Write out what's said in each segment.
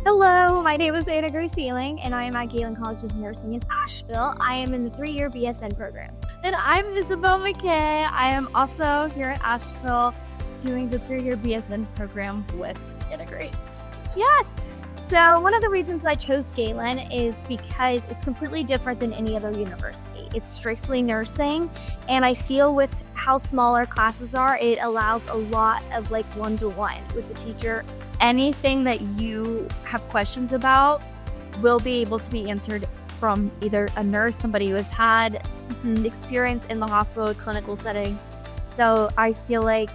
Hello, my name is Eling, and I am at Galen College of Nursing in Asheville. I am in the 3-year BSN program. And I'm Isabelle McKay. I am also here at Asheville doing the 3-year BSN program with Integrates. Yes! So one of the reasons I chose Galen is because it's completely different than any other university. It's strictly nursing, and I feel with how small our classes are, it allows a lot of one-to-one with the teacher. Anything that you have questions about will be able to be answered from either a nurse, somebody who has had experience in the hospital clinical setting. So I feel like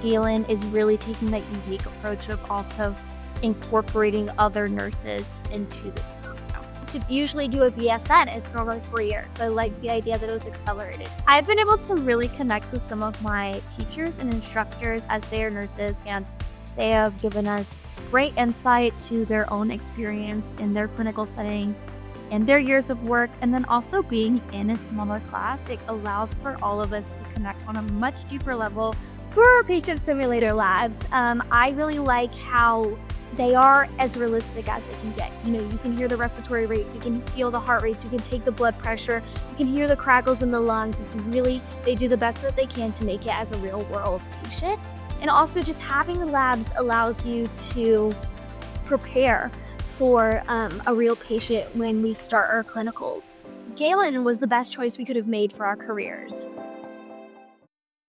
Galen is really taking that unique approach of also incorporating other nurses into this program. To usually do a BSN, it's normally 4 years, so I liked the idea that it was accelerated. I've been able to really connect with some of my teachers and instructors as they are nurses, and they have given us great insight to their own experience in their clinical setting and their years of work. And then also being in a smaller class, it allows for all of us to connect on a much deeper level. For patient simulator labs, I really like how they are as realistic as they can get. You can hear the respiratory rates, you can feel the heart rates, you can take the blood pressure, you can hear the crackles in the lungs. They do the best that they can to make it as a real world patient. And also just having the labs allows you to prepare for a real patient when we start our clinicals. Galen was the best choice we could have made for our careers.